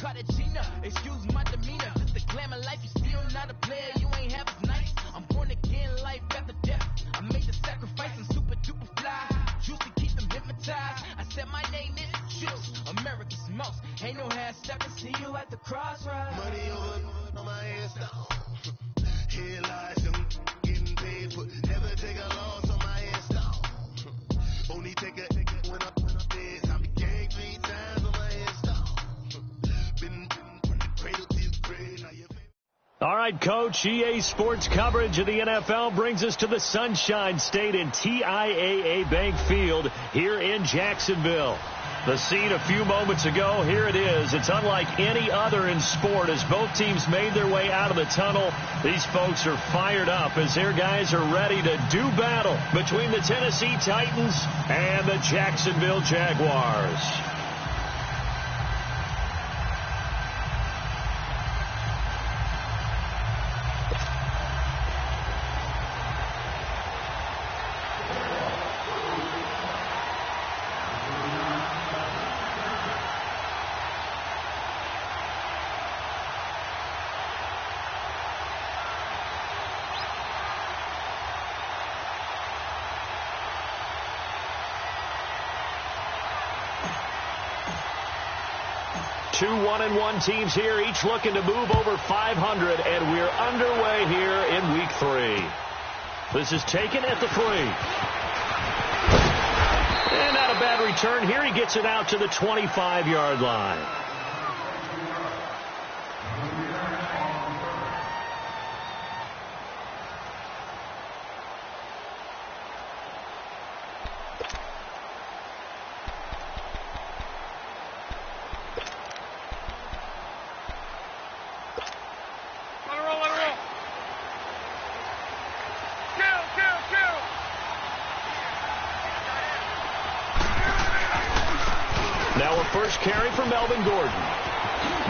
Cartagena, excuse my demeanor. Just a glamour life, you still not a player, you ain't half as nice. I'm born again, life after death. I made the sacrifice, I'm super duper fly. Used to keep them hypnotized. I said my name is Juice, America's most. Ain't no half stepping, see you at the crossroads. Money over on my headstone. Here lies them getting paid for. Never take a loss on my headstone. Only take a when I'm dead. I became 3 times on my headstone. Been from the cradle to the grave. Now you. All right, Coach, EA Sports coverage of the NFL brings us to the Sunshine State in TIAA Bank Field here in Jacksonville. The scene a few moments ago, here it is. It's unlike any other in sport as both teams made their way out of the tunnel. These folks are fired up as their guys are ready to do battle between the Tennessee Titans and the Jacksonville Jaguars. Two 1-1 teams here, each looking to move over 500, and we're underway here in Week 3. This is taken at the 3. And not a bad return here. He gets it out to the 25-yard line. Now a first carry for Melvin Gordon.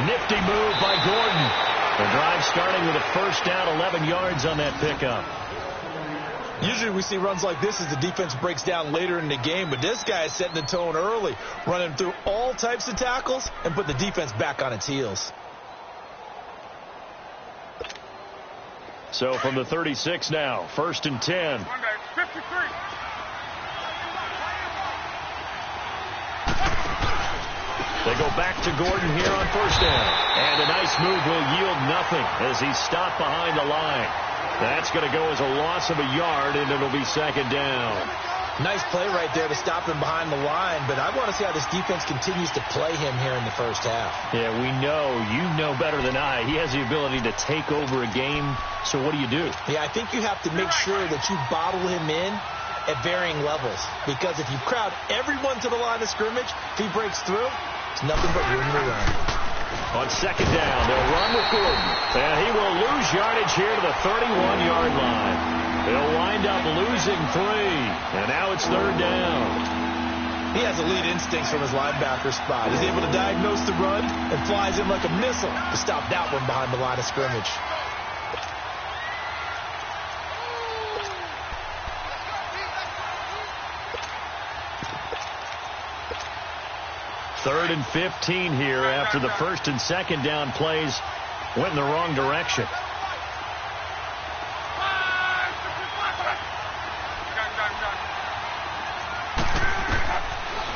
Nifty move by Gordon. The drive starting with a first down, 11 yards on that pickup. Usually we see runs like this as the defense breaks down later in the game, but this guy is setting the tone early, running through all types of tackles and put the defense back on its heels. So from the 36 now, 1st and 10. 53. They go back to Gordon here on first down. And a nice move will yield nothing as he's stopped behind the line. That's going to go as a loss of a yard, and it'll be 2nd down. Nice play right there to stop him behind the line, but I want to see how this defense continues to play him here in the first half. Yeah, we know. You know better than I. He has the ability to take over a game, so what do you do? Yeah, I think you have to make sure that you bottle him in at varying levels, because if you crowd everyone to the line of scrimmage, if he breaks through, it's nothing but room to run. On 2nd down, they'll run with Gordon. And he will lose yardage here to the 31-yard line. They'll wind up losing 3. And now it's 3rd down. He has elite instincts from his linebacker spot. He's able to diagnose the run and flies in like a missile to stop that one behind the line of scrimmage. Third and 15 here after the 1st and 2nd down plays went in the wrong direction.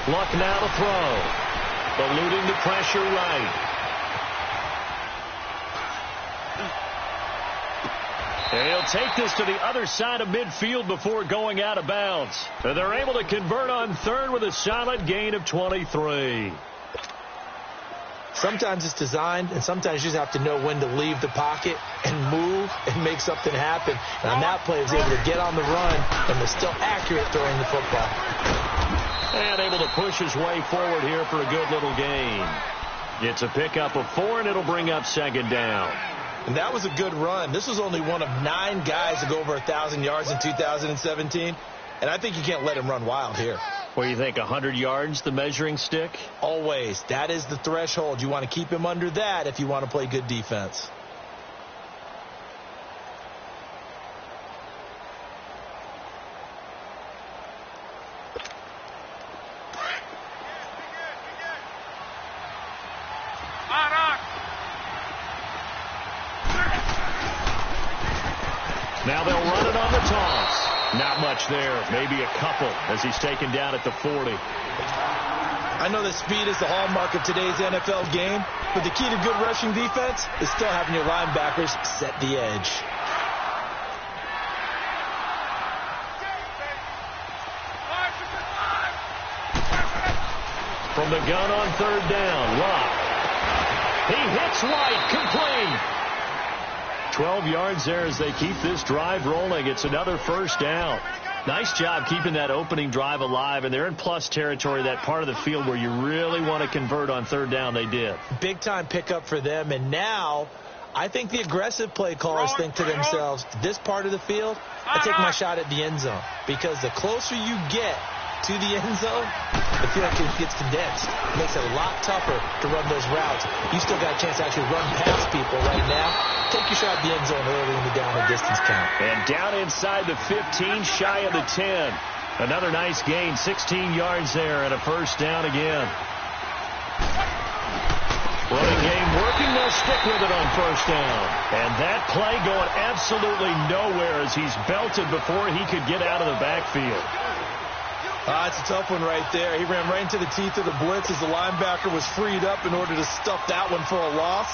Luck now to throw. Eluding the pressure right. And he'll take this to the other side of midfield before going out of bounds. And they're able to convert on 3rd with a solid gain of 23. Sometimes it's designed, and sometimes you just have to know when to leave the pocket and move and make something happen. And on that play, he was able to get on the run and was still accurate throwing the football. And able to push his way forward here for a good little gain. It's a pickup of 4, and it'll bring up 2nd down. And that was a good run. This was only one of 9 guys to go over 1,000 yards in 2017. And I think you can't let him run wild here. What do you think, 100 yards, the measuring stick? Always. That is the threshold. You want to keep him under that if you want to play good defense. On. catch there. Maybe a couple as he's taken down at the 40. I know that speed is the hallmark of today's NFL game, but the key to good rushing defense is still having your linebackers set the edge. From the gun on third down, Locke. He hits White, complete. 12 yards there as they keep this drive rolling. It's another first down. Nice job keeping that opening drive alive, and they're in plus territory, that part of the field where you really want to convert on third down. They did. Big-time pickup for them, and now I think the aggressive play callers think to themselves, this part of the field, I take my shot at the end zone, because the closer you get to the end zone, the field gets condensed. It makes it a lot tougher to run those routes. You still got a chance to actually run past people right now. Take your shot at the end zone early in the down and distance count. And down inside the 15, shy of the 10. Another nice gain, 16 yards there, and a first down again. Running game working, they'll stick with it on first down. And that play going absolutely nowhere as he's belted before he could get out of the backfield. It's a tough one right there. He ran right into the teeth of the blitz as the linebacker was freed up in order to stuff that one for a loss.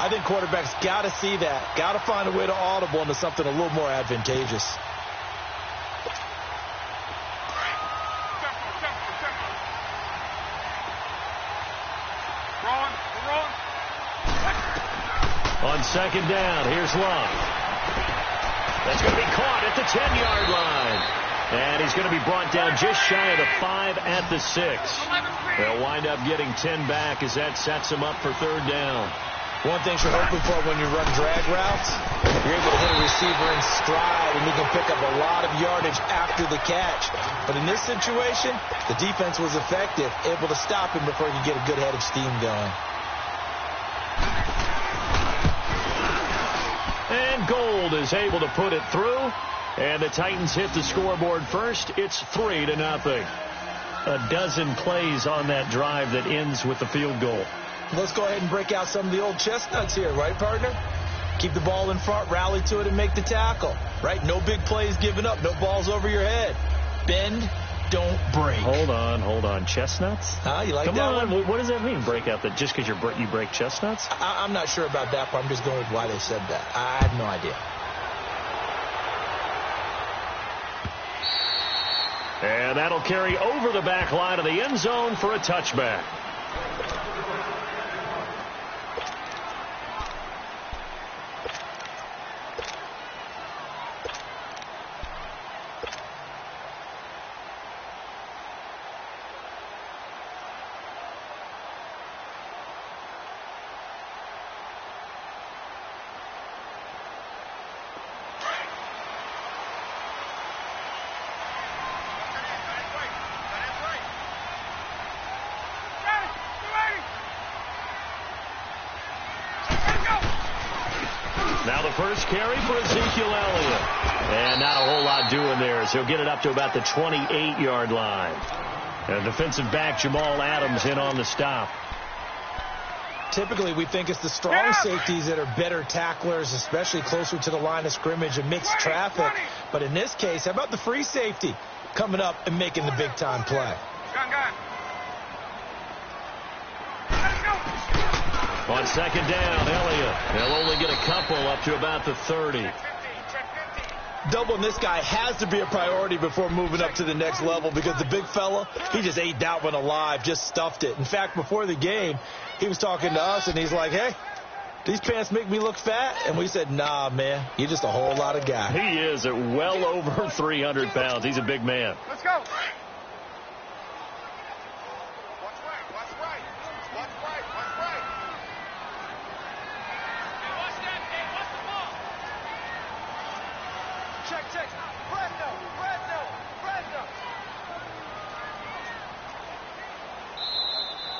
I think quarterbacks got to see that. Got to find a way to audible into something a little more advantageous. On second down, here's Love. That's going to be caught at the 10-yard line. And he's going to be brought down just shy of the 5 at the 6. They'll wind up getting 10 back as that sets him up for third down. One thing you're hoping for when you run drag routes, you're able to hit a receiver in stride, and you can pick up a lot of yardage after the catch. But in this situation, the defense was effective, able to stop him before he could get a good head of steam going. And Gold is able to put it through. And the Titans hit the scoreboard first. It's 3-0. A dozen plays on that drive that ends with the field goal. Let's go ahead and break out some of the old chestnuts here, right, partner? Keep the ball in front, rally to it, and make the tackle, right? No big plays given up, no balls over your head. Bend, don't break. Hold on. Chestnuts? You like that one? Come on, what does that mean, break out? That just because you break chestnuts? I'm not sure about that part. I'm just going with why they said that. I have no idea. And that'll carry over the back line of the end zone for a touchback. Now the first carry for Ezekiel Elliott. And not a whole lot doing there as he'll get it up to about the 28-yard line. And defensive back Jamal Adams in on the stop. Typically, we think it's the strong safeties that are better tacklers, especially closer to the line of scrimmage amidst traffic. But in this case, how about the free safety coming up and making the big-time play? On second down, Elliott. They'll only get a couple up to about the 30. Doubling this guy has to be a priority before moving up to the next level because the big fella, he just ate that one alive, just stuffed it. In fact, before the game, he was talking to us, and he's like, hey, these pants make me look fat? And we said, nah, man, you're just a whole lot of guy. He is at well over 300 pounds. He's a big man. Let's go.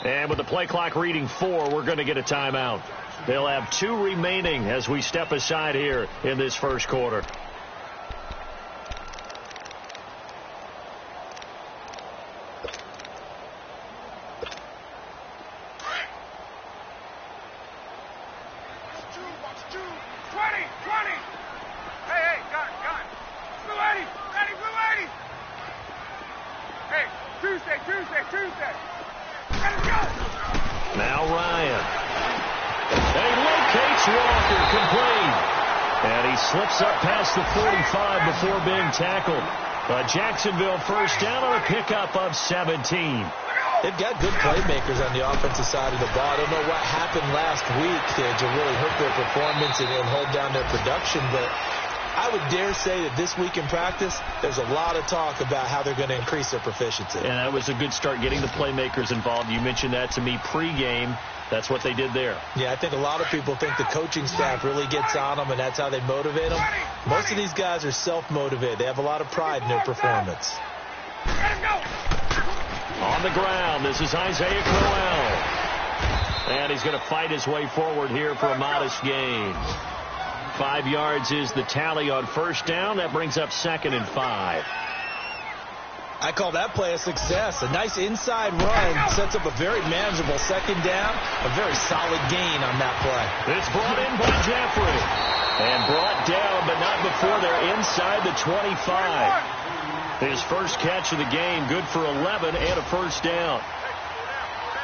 And with the play clock reading 4, we're going to get a timeout. They'll have 2 remaining as we step aside here in this first quarter. Hey, gun. Blue 80, ready, Blue 80. Now Ryan. And he locates Walker, complete. And he slips up past the 45 before being tackled. Jacksonville first down on a pickup of 17. They've got good playmakers on the offensive side of the ball. I don't know what happened last week to really hurt their performance and hold down their production, but I would dare say that this week in practice, there's a lot of talk about how they're going to increase their proficiency. And that was a good start, getting the playmakers involved. You mentioned that to me pregame. That's what they did there. Yeah, I think a lot of people think the coaching staff really gets on them, and that's how they motivate them. Most of these guys are self-motivated. They have a lot of pride in their performance. On the ground, this is Isaiah Crowell. And he's going to fight his way forward here for a modest gain. 5 yards is the tally on first down. That brings up 2nd and 5. I call that play a success. A nice inside run sets up a very manageable 2nd down. A very solid gain on that play. It's brought in by Jeffrey. And brought down, but not before they're inside the 25. His first catch of the game, good for 11 and a first down.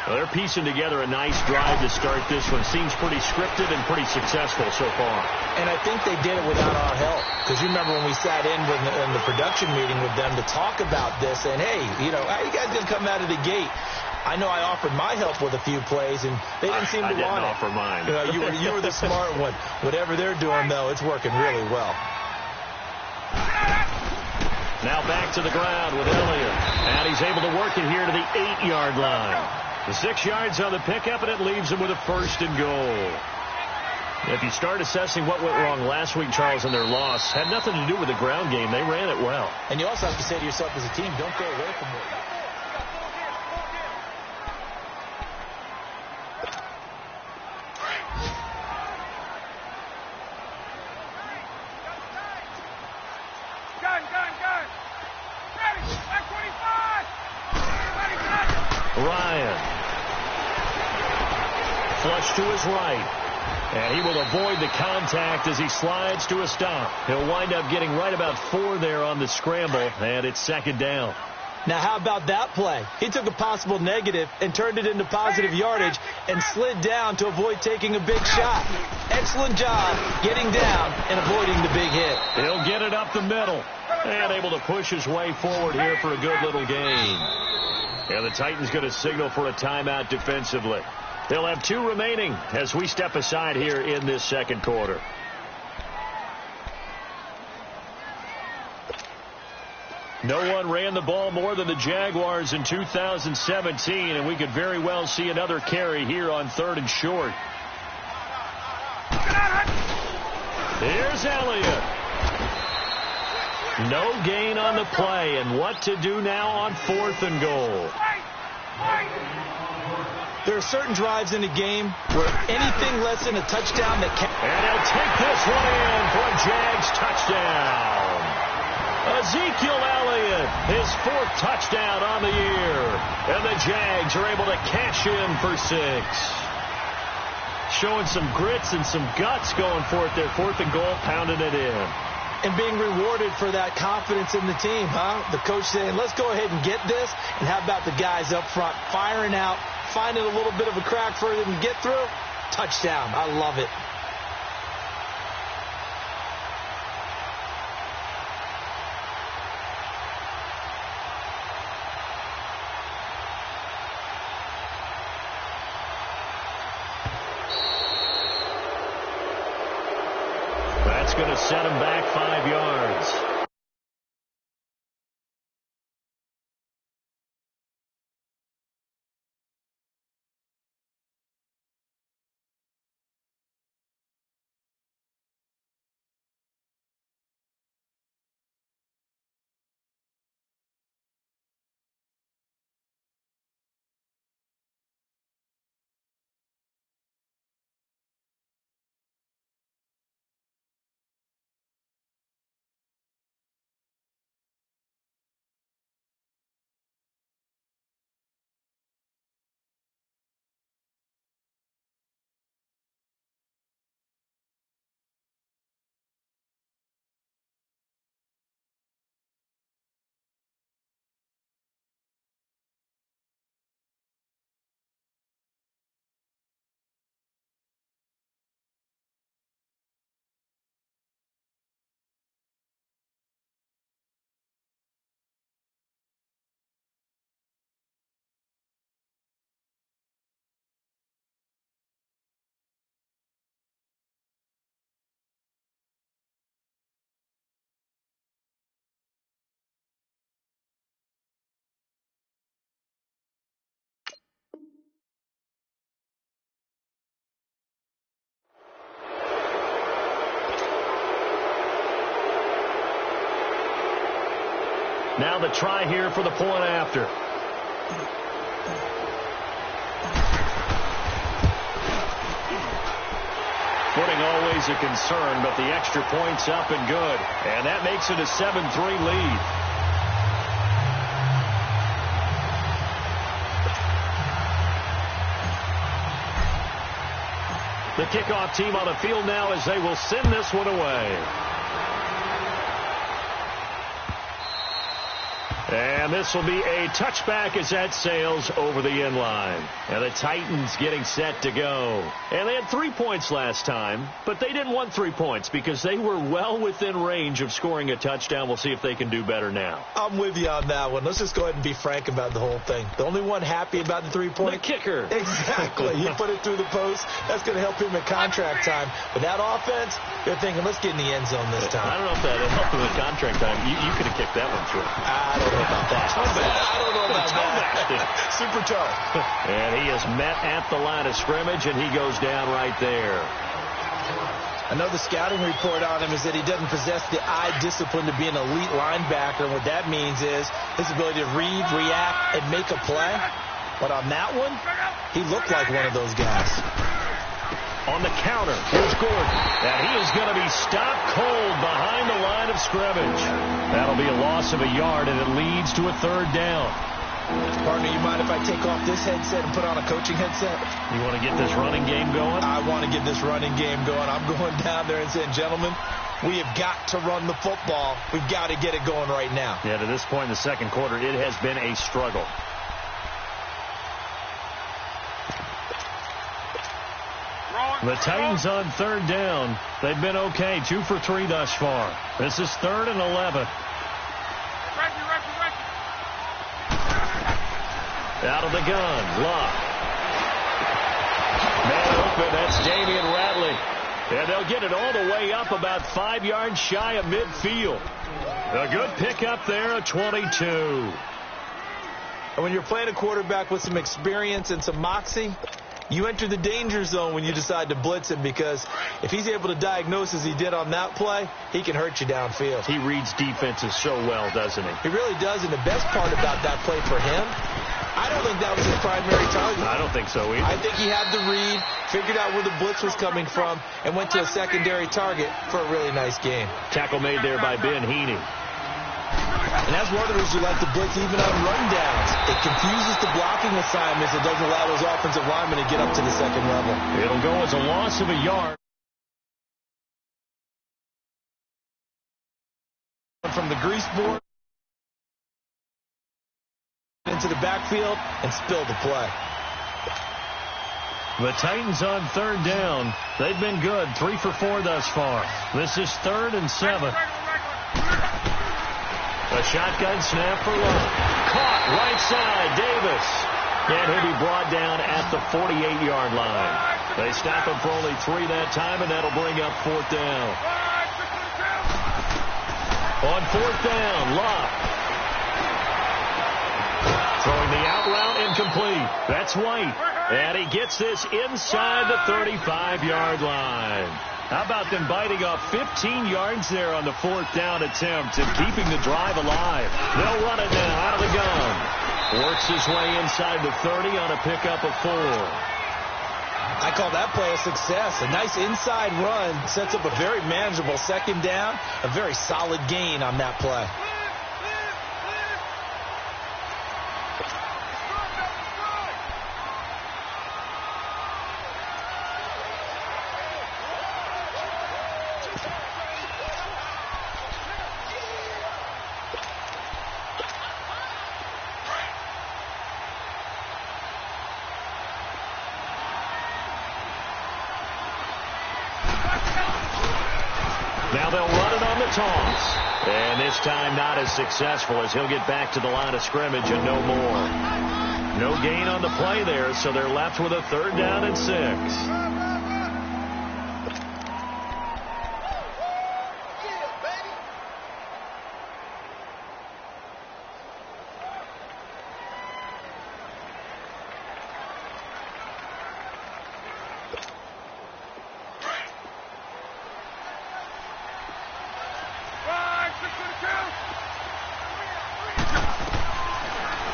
Well, they're piecing together a nice drive to start this one. Seems pretty scripted and pretty successful so far. And I think they did it without our help. Because you remember when we sat in the production meeting with them to talk about this, and hey, you know, how you guys going to come out of the gate? I know I offered my help with a few plays, and they didn't seem to want it. I didn't offer mine. You know, you were the smart one. Whatever they're doing, though, it's working really well. Now back to the ground with Elliott. And he's able to work it here to the 8-yard line. The 6 yards on the pickup, and it leaves him with a 1st and goal. If you start assessing what went wrong last week, Charles, in their loss, had nothing to do with the ground game. They ran it well. And you also have to say to yourself as a team, don't go away from it. Ryan. Flush to his right. And he will avoid the contact as he slides to a stop. He'll wind up getting right about 4 there on the scramble, and it's 2nd down. Now, how about that play? He took a possible negative and turned it into positive yardage and slid down to avoid taking a big shot. Excellent job getting down and avoiding the big hit. He'll get it up the middle and able to push his way forward here for a good little gain. And the Titans going to signal for a timeout defensively. They'll have 2 remaining as we step aside here in this 2nd quarter. No one ran the ball more than the Jaguars in 2017, and we could very well see another carry here on 3rd and short. Here's Elliott. No gain on the play, and what to do now on 4th and goal. There are certain drives in the game where anything less than a touchdown that can... And he'll take this one in for a Jags touchdown. Ezekiel Elliott, his 4th touchdown on the year. And the Jags are able to cash in for 6. Showing some grits and some guts going for it there. 4th and goal, pounding it in. And being rewarded for that confidence in the team, huh? The coach saying, let's go ahead and get this. And how about the guys up front firing out, finding a little bit of a crack for them to get through? Touchdown. I love it. That's going to set him back 5 yards. Now the try here for the point after. Footing always a concern, but the extra point's up and good. And that makes it a 7-3 lead. The kickoff team on the field now as they will send this one away. And this will be a touchback as that sails over the end line. And the Titans getting set to go. And they had 3 points last time, but they didn't want 3 points because they were well within range of scoring a touchdown. We'll see if they can do better now. I'm with you on that one. Let's just go ahead and be frank about the whole thing. The only one happy about the 3-point? The kicker. Exactly. You put it through the post. That's going to help him in contract time. But that offense, they're thinking, let's get in the end zone this time. I don't know if that helped him in contract time. You could have kicked that one short. I don't know about that. I don't know about that. Super toe. And he is met at the line of scrimmage, and he goes down right there. I know the scouting report on him is that he doesn't possess the eye discipline to be an elite linebacker. And what that means is his ability to read, react, and make a play. But on that one, he looked like one of those guys. On the counter, here's Gordon. And he is going to be stopped cold behind the line of scrimmage. That'll be a loss of a yard, and it leads to a third down. Partner, you mind if I take off this headset and put on a coaching headset? You want to get this running game going? I want to get this running game going. I'm going down there and saying, gentlemen, we have got to run the football. We've got to get it going right now. Yeah, to this point in the second quarter, it has been a struggle. The Titans on third down. They've been okay, 2 for 3 thus far. This is 3rd and 11. Out of the gun, Locke. Man open, that's Damian Ratley. And they'll get it all the way up about 5 yards shy of midfield. A good pickup there, a 22. And when you're playing a quarterback with some experience and some moxie, you enter the danger zone when you decide to blitz him, because if he's able to diagnose as he did on that play, he can hurt you downfield. He reads defenses so well, doesn't he? He really does, and the best part about that play for him, I don't think that was his primary target. I don't think so either. I think he had the read, figured out where the blitz was coming from, and went to a secondary target for a really nice game. Tackle made there by Ben Heaney. And that's one of the reasons you like the blitz even on rundowns. It confuses the blocking assignments. It doesn't allow those offensive linemen to get up to the second level. It'll go as a loss of a yard. From the grease board into the backfield and spill the play. The Titans on third down. They've been good, 3 for 4 thus far. This is 3rd and 7. A shotgun snap for Locke. Caught right side, Davis. And he'll be brought down at the 48-yard line. They stop him for only 3 that time, and that'll bring up 4th down. On 4th down, Locke. Throwing the out route, incomplete. That's White. And he gets this inside the 35-yard line. How about them biting off 15 yards there on the 4th down attempt and keeping the drive alive? They'll run it now out of the gun. Works his way inside the 30 on a pickup of 4. I call that play a success. A nice inside run sets up a very manageable second down. A very solid gain on that play. Now they'll run it on the toss. And this time not as successful, as he'll get back to the line of scrimmage and no more. No gain on the play there, so they're left with a 3rd down and 6.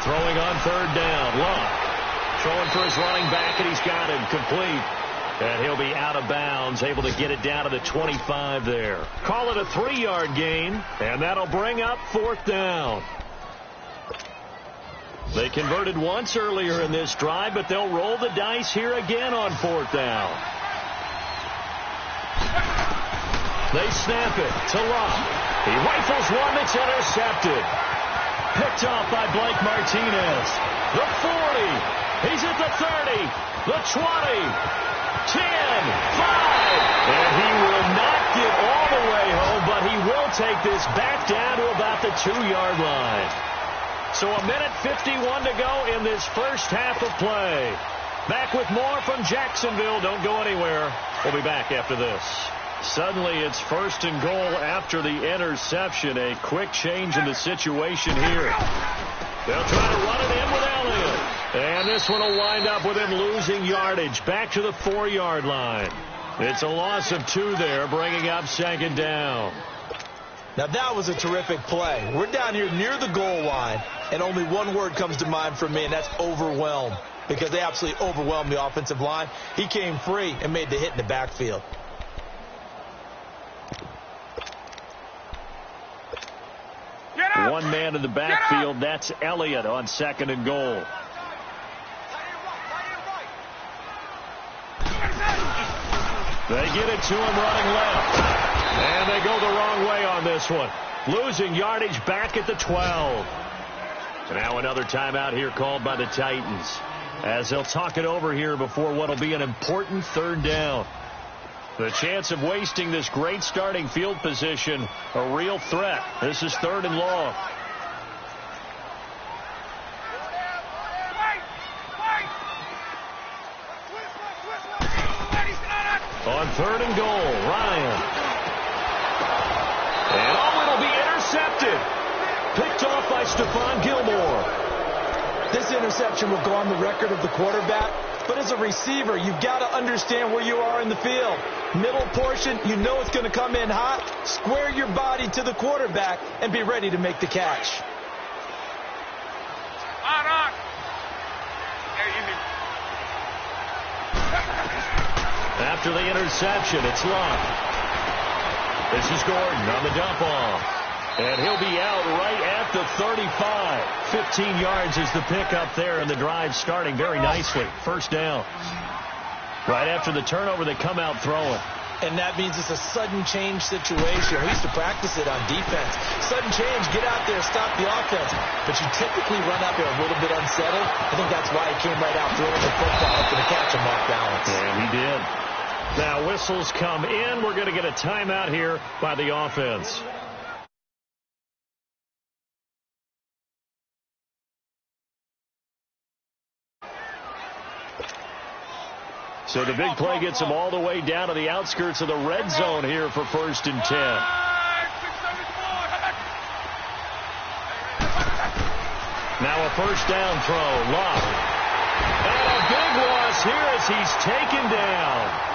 Throwing on third down. Luck. Throwing for his running back, and he's got him complete. And he'll be out of bounds, able to get it down to the 25 there. Call it a 3-yard gain, and that'll bring up fourth down. They converted once earlier in this drive, but they'll roll the dice here again on fourth down. They snap it to Luck. He rifles one that's intercepted. Picked off by Blake Martinez. The 40. He's at the 30, the 20, 10, 5. And he will not get all the way home, but he will take this back down to about the 2-yard line. So a minute 51 to go in this first half of play. Back with more from Jacksonville. Don't go anywhere. We'll be back after this. Suddenly it's first and goal after the interception. A quick change in the situation here. They'll try to run it in with Elliott. And this one will wind up with him losing yardage back to the 4-yard line. It's a loss of 2 there, bringing up second down. Now that was a terrific play. We're down here near the goal line, and only one word comes to mind from me, and that's overwhelmed, because they absolutely overwhelmed the offensive line. He came free and made the hit in the backfield. One man in the backfield, that's Elliott on second and goal. They get it to him running left. And they go the wrong way on this one. Losing yardage back at the 12. And now another timeout here called by the Titans, as they'll talk it over here before what will be an important third down. The chance of wasting this great starting field position, a real threat. This is third and long. On third and goal, Ryan. And it'll be intercepted. Picked off by Stephon Gilmore. This interception will go on the record of the quarterback, but as a receiver, you've got to understand where you are in the field. Middle portion, you know it's going to come in hot. Square your body to the quarterback and be ready to make the catch. On. After the interception, it's Luck. This is Gordon on the dump off. And he'll be out right at the 35. 15 yards is the pickup there, and the drive starting very nicely. First down. Right after the turnover, they come out throwing. And that means it's a sudden change situation. We used to practice it on defense. Sudden change, get out there, stop the offense. But you typically run out there a little bit unsettled. I think that's why he came right out throwing the football for the catch and off balance. And he did. Now whistles come in. We're going to get a timeout here by the offense. So the big play gets him all the way down to the outskirts of the red zone here for first and 10. Now a first down throw. Luck. And a big loss here as he's taken down.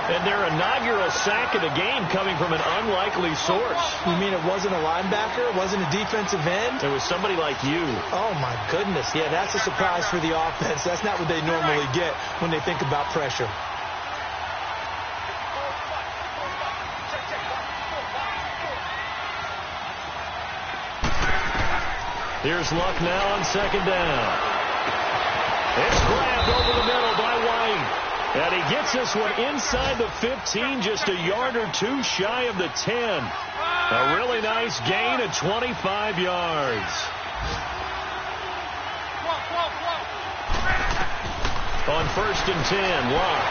And their inaugural sack of the game coming from an unlikely source. You mean it wasn't a linebacker? It wasn't a defensive end? It was somebody like you. Oh, my goodness. Yeah, that's a surprise for the offense. That's not what they normally get when they think about pressure. Here's Luck now on second down. It's grabbed over the middle by White. And he gets this one inside the 15, just a yard or two shy of the 10. A really nice gain of 25 yards. On first and 10, Luck.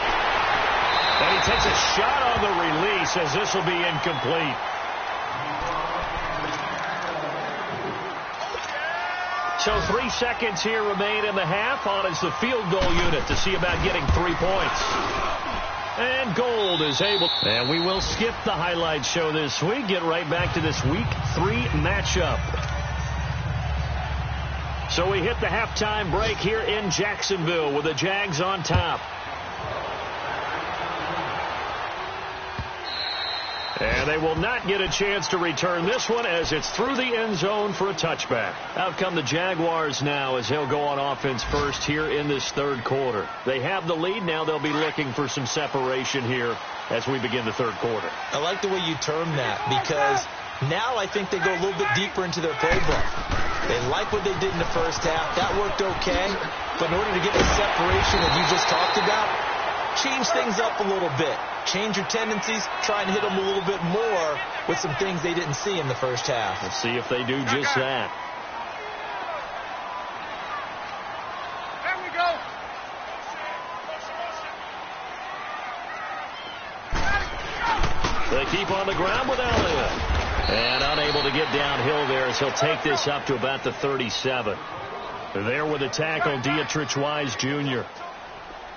And he takes a shot on the release as this will be incomplete. So 3 seconds here remain in the half. On is the field goal unit to see about getting 3 points. And Gold is able. And we will skip the highlight show this week. Get right back to this week 3 matchup. So we hit the halftime break here in Jacksonville with the Jags on top. And they will not get a chance to return this one as it's through the end zone for a touchback. Out come the Jaguars now as he'll go on offense first here in this third quarter. They have the lead. Now they'll be looking for some separation here as we begin the third quarter. I like the way you term that because now I think they go a little bit deeper into their playbook. They like what they did in the first half. That worked okay. But in order to get the separation that you just talked about, change things up a little bit. Change your tendencies. Try and hit them a little bit more with some things they didn't see in the first half. Let's see if they do just that. There we go. They keep on the ground with Elliott. And unable to get downhill there as he'll take this up to about the 37. There with a tackle, Dietrich Wise Jr.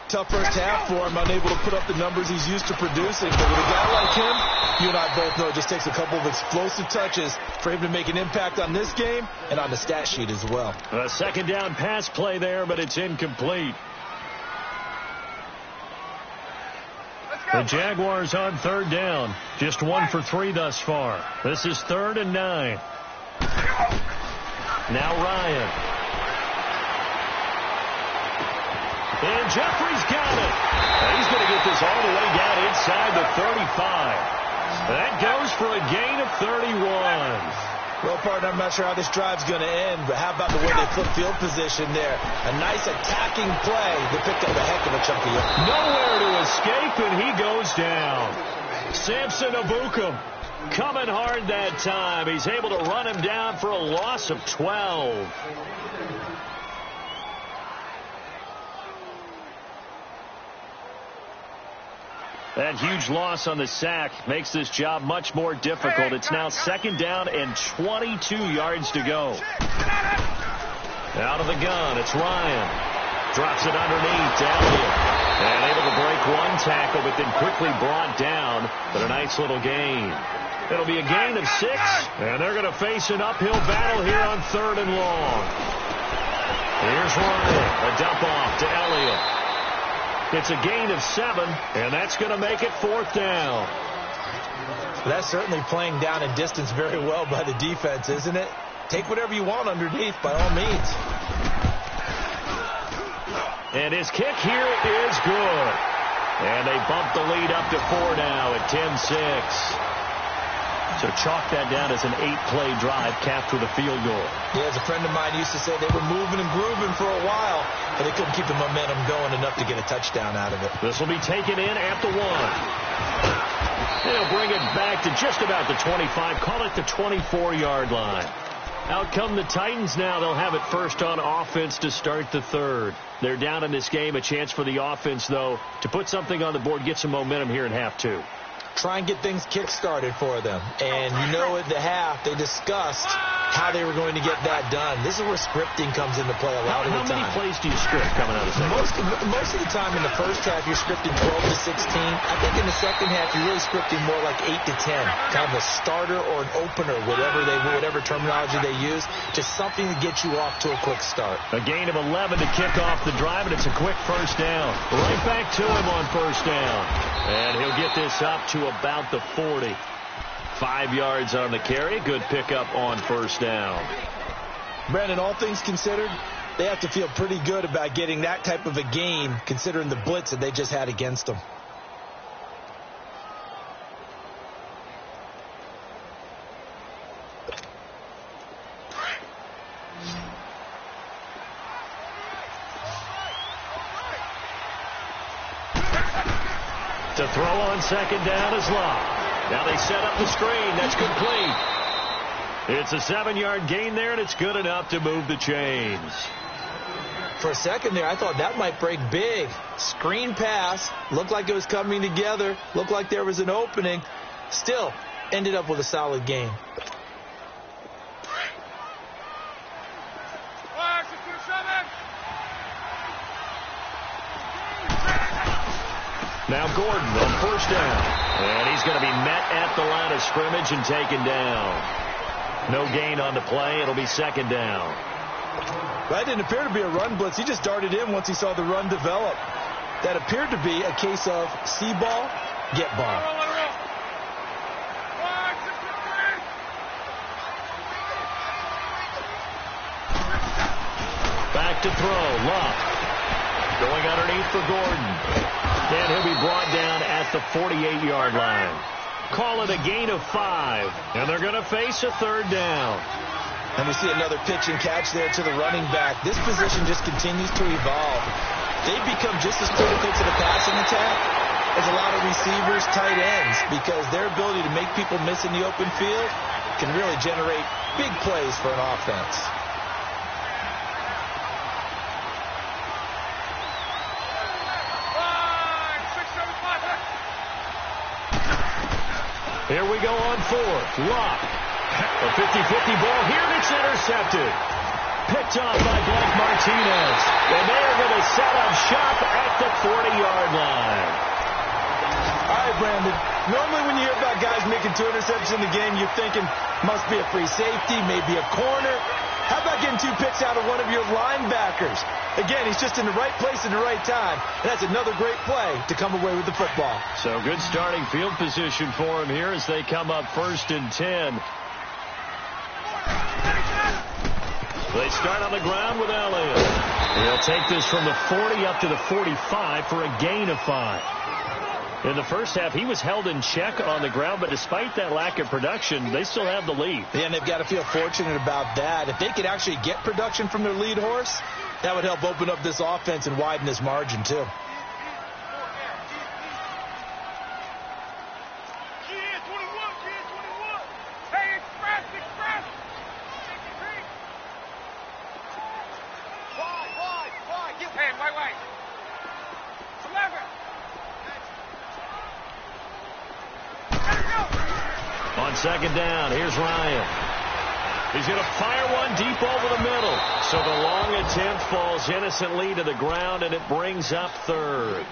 Tough first half for him, unable to put up the numbers he's used to producing. But with a guy like him, you and I both know it just takes a couple of explosive touches for him to make an impact on this game and on the stat sheet as well. A second down pass play there, but it's incomplete. The Jaguars on third down. Just 1 for 3 thus far. This is 3rd and 9. Now Ryan. And Jeffrey's got it. And he's going to get this all the way down inside the 35. That goes for a gain of 31. Well, partner, I'm not sure how this drive's going to end, but how about the way they flip field position there? A nice attacking play. They picked up a heck of a chunk of yard. Nowhere to escape, and he goes down. Samson Abukum coming hard that time. He's able to run him down for a loss of 12. That huge loss on the sack makes this job much more difficult. It's now 2nd down and 22 yards to go. Out of the gun, it's Ryan. Drops it underneath to Elliott. And able to break one tackle, but then quickly brought down. But a nice little gain. It'll be a gain of 6, and they're going to face an uphill battle here on 3rd and long. Here's Ryan. A dump off to Elliott. It's a gain of 7, and that's going to make it 4th down. That's certainly playing down in distance very well by the defense, isn't it? Take whatever you want underneath, by all means. And his kick here is good. And they bump the lead up to 4 now at 10-6. So chalk that down as an 8-play drive capped with a field goal. Yeah, as a friend of mine used to say, they were moving and grooving for a while, but they couldn't keep the momentum going enough to get a touchdown out of it. This will be taken in at the 1. They'll bring it back to just about the 25. Call it the 24-yard line. Out come the Titans now. They'll have it first on offense to start the 3rd. They're down in this game. A chance for the offense, though, to put something on the board, get some momentum here in half 2. Try and get things kick-started for them. And you know at the half, they discussed how they were going to get that done. This is where scripting comes into play a lot of the time. How many plays do you script coming out of the second? Most of the time in the first half, you're scripting 12 to 16. I think in the second half, you're really scripting more like 8 to 10. Kind of a starter or an opener, whatever terminology they use. Just something to get you off to a quick start. A gain of 11 to kick off the drive, and it's a quick first down. Right back to him on first down. And he'll get this up to about the 40. 5 yards on the carry. Good pickup on first down. Brandon, all things considered, they have to feel pretty good about getting that type of a gain considering the blitz that they just had against them. To throw on second down is Locke. Now they set up the screen. That's complete. It's a 7-yard gain there, and it's good enough to move the chains. For a second there, I thought that might break big. Screen pass. Looked like it was coming together. Looked like there was an opening. Still, ended up with a solid gain. Now Gordon on first down. And he's going to be met at the line of scrimmage and taken down. No gain on the play. It'll be second down. That didn't appear to be a run blitz. He just darted in once he saw the run develop. That appeared to be a case of see ball, get ball. back to throw. Luck going underneath for Gordon. And he'll be brought down at the 48-yard line. Call it a gain of 5. And they're going to face a third down. And we see another pitch and catch there to the running back. This position just continues to evolve. They've become just as critical to the passing attack as a lot of receivers, tight ends, because their ability to make people miss in the open field can really generate big plays for an offense. Here we go on fourth. Luck. A 50-50 ball here, and it's intercepted. Picked off by Blake Martinez. And they're going to set up shop at the 40-yard line. All right, Brandon. Normally when you hear about guys making 2 interceptions in the game, you're thinking must be a free safety, maybe a corner. How about getting 2 picks out of one of your linebackers? Again, he's just in the right place at the right time. And that's another great play to come away with the football. So good starting field position for him here as they come up 1st and 10. They start on the ground with Elliott. He'll take this from the 40 up to the 45 for a gain of 5. In the first half, he was held in check on the ground, but despite that lack of production, they still have the lead. Yeah, and they've got to feel fortunate about that. If they could actually get production from their lead horse, that would help open up this offense and widen this margin, too. On second down, here's Ryan. He's going to fire one deep over the middle. So the long attempt falls innocently to the ground, and it brings up 3rd.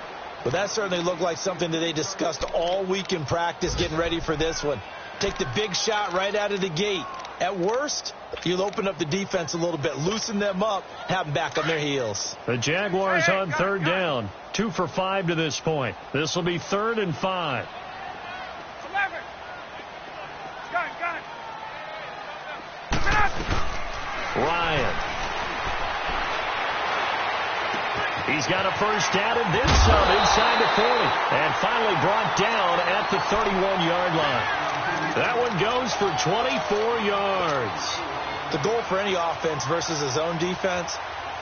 But that certainly looked like something that they discussed all week in practice getting ready for this one. Take the big shot right out of the gate. At worst, you'll open up the defense a little bit, loosen them up, have them back on their heels. The Jaguars on 3rd down. 2 for 5 to this point. This will be 3rd and 5. Ryan. He's got a first down and then some inside the 40. And finally brought down at the 31-yard line. That one goes for 24 yards. The goal for any offense versus his own defense,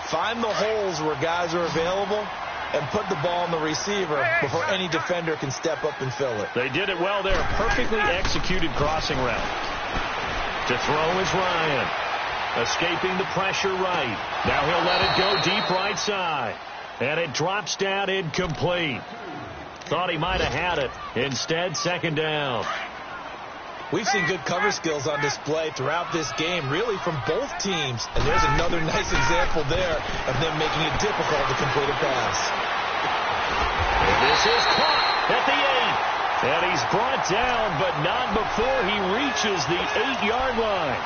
find the holes where guys are available and put the ball on the receiver before any defender can step up and fill it. They did it well there. Perfectly executed crossing route. To throw is Ryan. Escaping the pressure right. Now he'll let it go deep right side. And it drops down incomplete. Thought he might have had it. Instead, 2nd down. We've seen good cover skills on display throughout this game, really from both teams. And there's another nice example there of them making it difficult to complete a pass. And this is caught at the 8. And he's brought down, but not before he reaches the 8-yard line.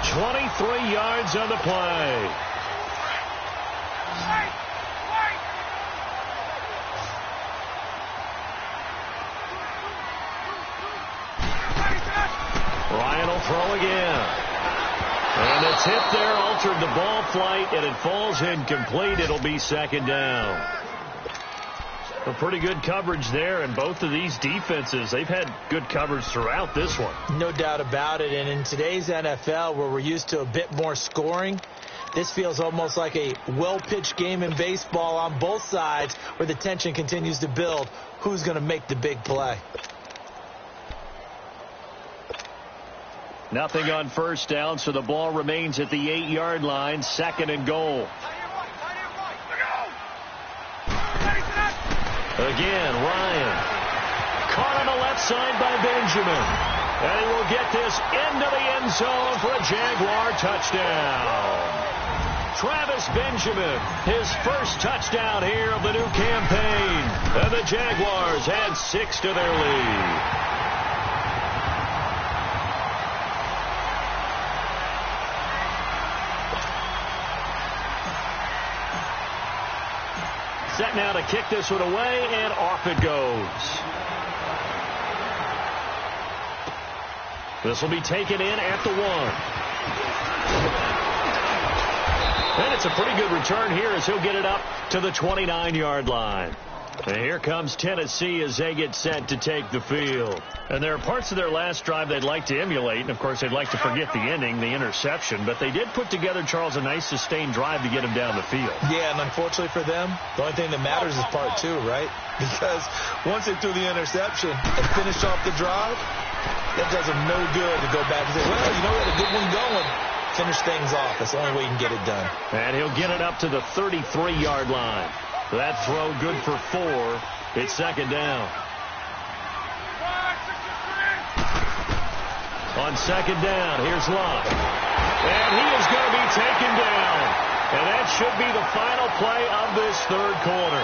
23 yards on the play. Ryan will throw again. And the tip there altered the ball flight, and it falls incomplete. It'll be 2nd down. A pretty good coverage there, and both of these defenses, they've had good coverage throughout this one. No doubt about it, and in today's NFL, where we're used to a bit more scoring, this feels almost like a well-pitched game in baseball on both sides where the tension continues to build. Who's going to make the big play? Nothing on first down, so the ball remains at the 8-yard line, 2nd and goal. Again, Ryan. Caught on the left side by Benjamin. And he will get this into the end zone for a Jaguar touchdown. Travis Benjamin, his first touchdown here of the new campaign. And the Jaguars add 6 to their lead. Set now to kick this one away, and off it goes. This will be taken in at the 1. And it's a pretty good return here as he'll get it up to the 29-yard line. And here comes Tennessee as they get set to take the field. And there are parts of their last drive they'd like to emulate. And, of course, they'd like to forget the ending, the interception. But they did put together, Charles, a nice sustained drive to get him down the field. Yeah, and unfortunately for them, the only thing that matters is part two, right? Because once they threw the interception and finished off the drive, that does them no good to go back and say, well, you know, we had a good one going. Finish things off. That's the only way you can get it done. And he'll get it up to the 33-yard line. That throw good for 4. It's second down. On second down, here's Locke. And he is going to be taken down. And that should be the final play of this third quarter.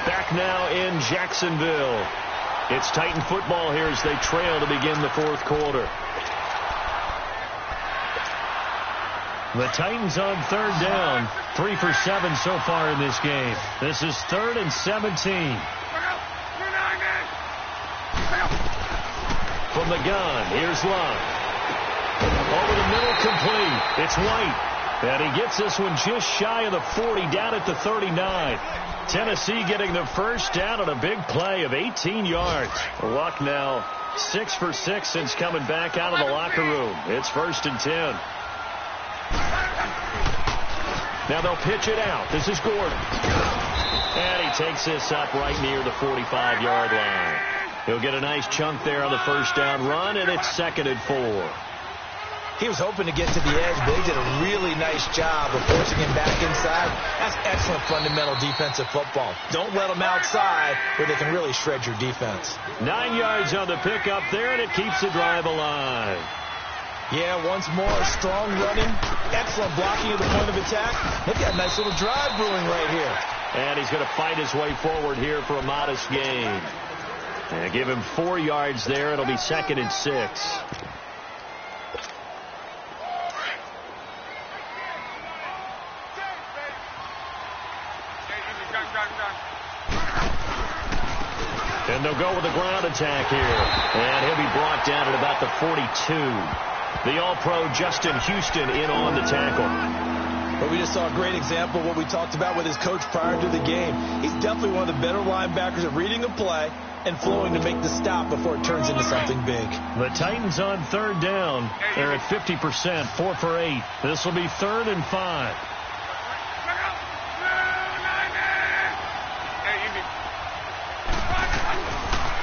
Back now in Jacksonville. It's Titan football here as they trail to begin the fourth quarter. The Titans on third down, 3 for 7 so far in this game. This is 3rd and 17. From the gun, here's Locke. Over the middle, complete. It's White. And he gets this one just shy of the 40, down at the 39. Tennessee getting the first down on a big play of 18 yards. Luck now 6 for 6 since coming back out of the locker room. It's 1st and 10. Now they'll pitch it out. This is Gordon. And he takes this up right near the 45-yard line. He'll get a nice chunk there on the first down run, and it's 2nd and 4. He was hoping to get to the edge, but they did a really nice job of forcing him back inside. That's excellent fundamental defensive football. Don't let them outside where they can really shred your defense. 9 yards on the pickup there, and it keeps the drive alive. Yeah, once more, strong running, excellent blocking at the point of attack. They've got a nice little drive brewing right here. And he's going to fight his way forward here for a modest gain. And give him 4 yards there. It'll be 2nd and 6. And they'll go with a ground attack here. And he'll be brought down at about the 42. The All-Pro Justin Houston in on the tackle. But we just saw a great example of what we talked about with his coach prior to the game. He's definitely one of the better linebackers at reading a play and flowing to make the stop before it turns into something big. The Titans on third down. They're at 50%, 4 for 8. This will be 3rd and 5.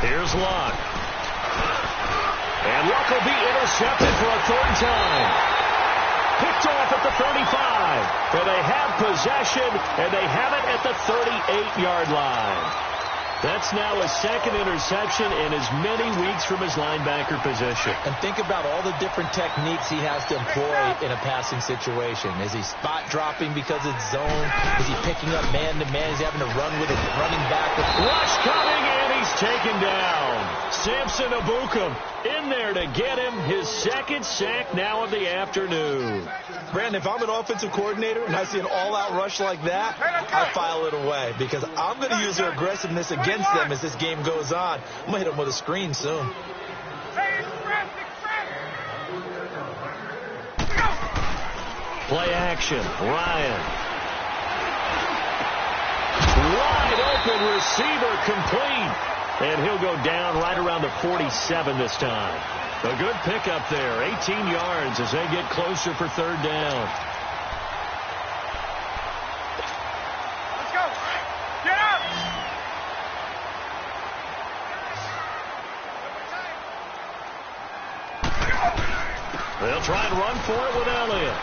Here's Locke. And Locke will be intercepted for a 3rd time. Picked off at the 35. Where they have possession, and they have it at the 38-yard line. That's now his 2nd interception in as many weeks from his linebacker position. And think about all the different techniques he has to employ in a passing situation. Is he spot dropping because it's zone? Is he picking up man-to-man? Is he having to run with a running back? Rush coming, and he's taken down. Samson Abukum in there to get him his 2nd sack now of the afternoon. Brandon, if I'm an offensive coordinator and I see an all-out rush like that, I file it away because I'm going to use their aggressiveness against them as this game goes on. I'm going to hit them with a screen soon. Play action. Ryan. Wide open receiver complete. And he'll go down right around the 47 this time. A good pickup there. 18 yards as they get closer for 3rd down. Let's go. Get up. They'll try and run for it with Elliott.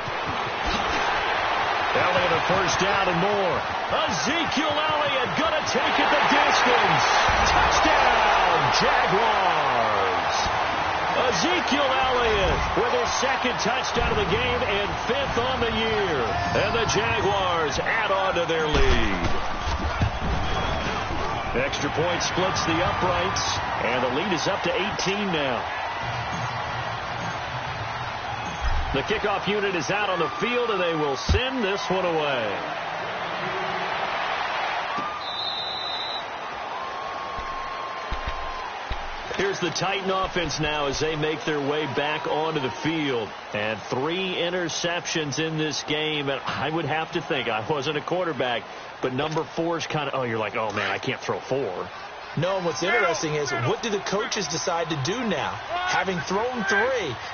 Elliott a 1st down and more. Ezekiel Elliott going to take it the distance. Touchdown, Jaguars. Ezekiel Elliott with his 2nd touchdown of the game and 5th on the year. And the Jaguars add on to their lead. Extra point splits the uprights, and the lead is up to 18 now. The kickoff unit is out on the field, and they will send this one away. Here's the Titan offense now as they make their way back onto the field. And 3 interceptions in this game. And I would have to think, I wasn't a quarterback, but number 4 is kind of, you're like, oh, man, I can't throw 4. No, what's interesting is what do the coaches decide to do now? Having thrown 3,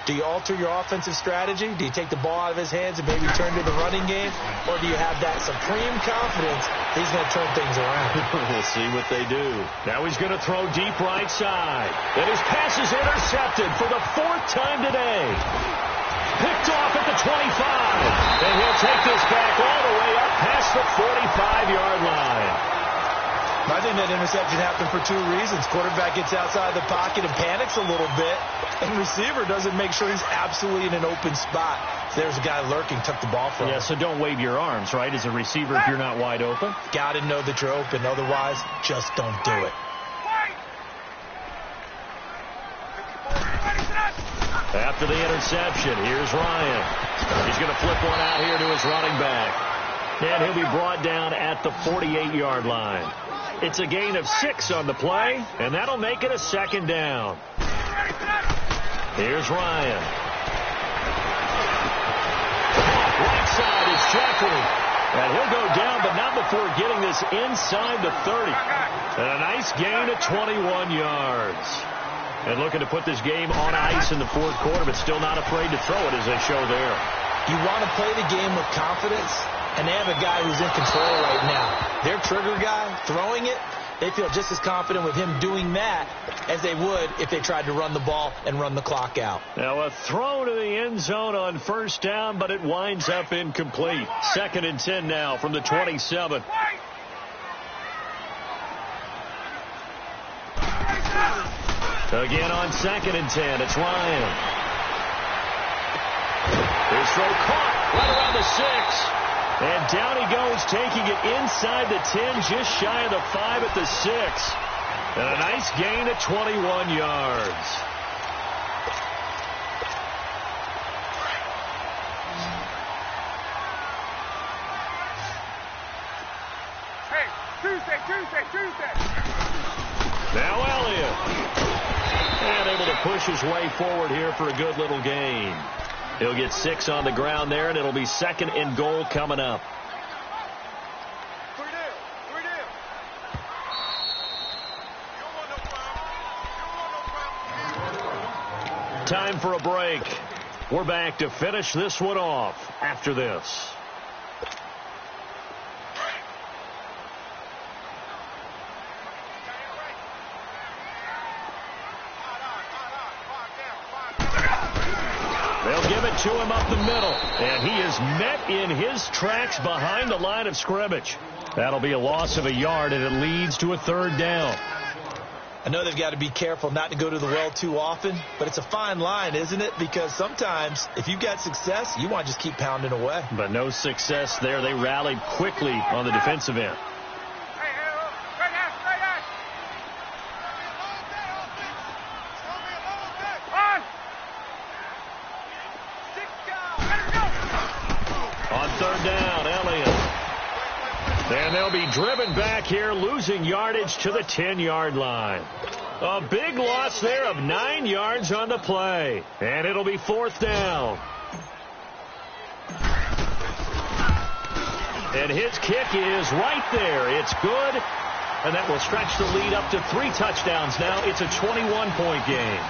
do you alter your offensive strategy? Do you take the ball out of his hands and maybe turn to the running game? Or do you have that supreme confidence he's going to turn things around? We'll see what they do. Now he's going to throw deep right side. And his pass is intercepted for the 4th time today. Picked off at the 25. And he'll take this back all the way up past the 45-yard line. I think that interception happened for 2 reasons. Quarterback gets outside the pocket and panics a little bit, and receiver doesn't make sure he's absolutely in an open spot. So there's a guy lurking, took the ball from him. Yeah, so don't wave your arms, right, as a receiver if you're not wide open. Got to know that you're open. Otherwise, just don't do it. After the interception, here's Ryan. He's going to flip one out here to his running back. And he'll be brought down at the 48-yard line. It's a gain of 6 on the play, and that'll make it a 2nd down. Here's Ryan. Right side is Jeffrey. And he'll go down, but not before getting this inside the 30. And a nice gain of 21 yards. And looking to put this game on ice in the 4th quarter, but still not afraid to throw it as they show there. You want to play the game with confidence, and they have a guy who's in control right now. Their trigger guy throwing it, they feel just as confident with him doing that as they would if they tried to run the ball and run the clock out. Now a throw to the end zone on 1st down, but it winds up incomplete. 2nd and 10 now from the 27. Again on 2nd and 10, it's Ryan. His throw caught right around the 6. And down he goes, taking it inside the 10, just shy of the 5 at the 6. And a nice gain of 21 yards. Tuesday. Now Elliott. And able to push his way forward here for a good little gain. He'll get 6 on the ground there, and it'll be 2nd and goal coming up. Time for a break. We're back to finish this one off after this. They'll give it to him up the middle, and he is met in his tracks behind the line of scrimmage. That'll be a loss of a yard, and it leads to a 3rd down. I know they've got to be careful not to go to the well too often, but it's a fine line, isn't it? Because sometimes if you've got success, you want to just keep pounding away. But no success there. They rallied quickly on the defensive end. On 3rd down, Elliott. And they'll be driven back here, losing yardage to the 10-yard line. A big loss there of 9 yards on the play. And it'll be 4th down. And his kick is right there. It's good. And that will stretch the lead up to 3 touchdowns now. It's a 21-point game.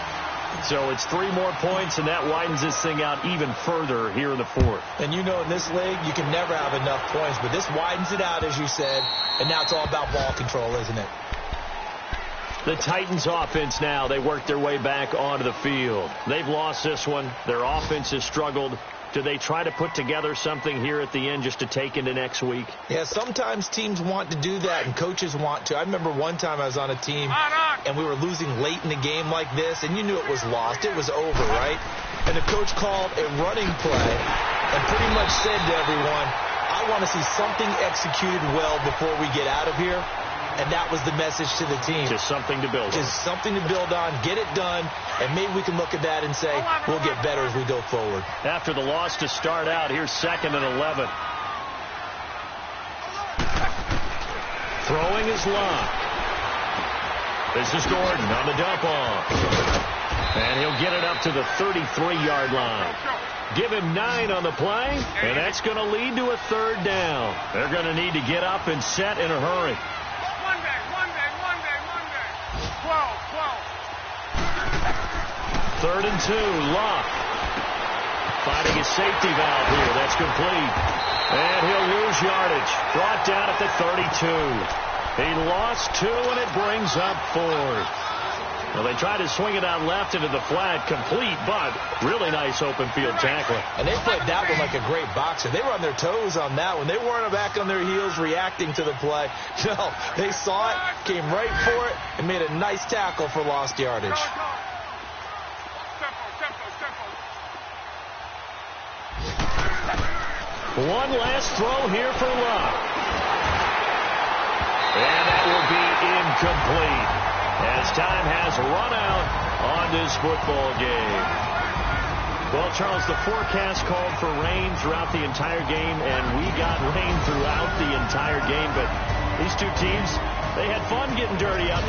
So it's 3 more points, and that widens this thing out even further here in the 4th. And you know in this league, you can never have enough points, but this widens it out, as you said, and now it's all about ball control, isn't it? The Titans offense now, they work their way back onto the field. They've lost this one. Their offense has struggled. Do they try to put together something here at the end just to take into next week? Yeah, sometimes teams want to do that and coaches want to. I remember one time I was on a team and we were losing late in the game like this, and you knew it was lost. It was over, right? And the coach called a running play and pretty much said to everyone, I want to see something executed well before we get out of here. And that was the message to the team. Just something to build on. Just something to build on, get it done, and maybe we can look at that and say we'll get better as we go forward. After the loss to start out, here's 2nd and 11. Throwing is Locke. This is Gordon on the dump off. And he'll get it up to the 33-yard line. Give him 9 on the play, and that's going to lead to a 3rd down. They're going to need to get up and set in a hurry. One day. 3rd and 2, Luck. Finding his safety valve here. That's complete. And he'll lose yardage. Brought down at the 32. He lost 2, and it brings up 4th. Well, they tried to swing it out left into the flat, complete, but really nice open field tackling. And they played that one like a great boxer. They were on their toes on that one. They weren't back on their heels reacting to the play. No, they saw it, came right for it, and made a nice tackle for lost yardage. One last throw here for Luck. And that will be incomplete, as time has run out on this football game. Well, Charles, the forecast called for rain throughout the entire game, and we got rain throughout the entire game. But these two teams, they had fun getting dirty out there.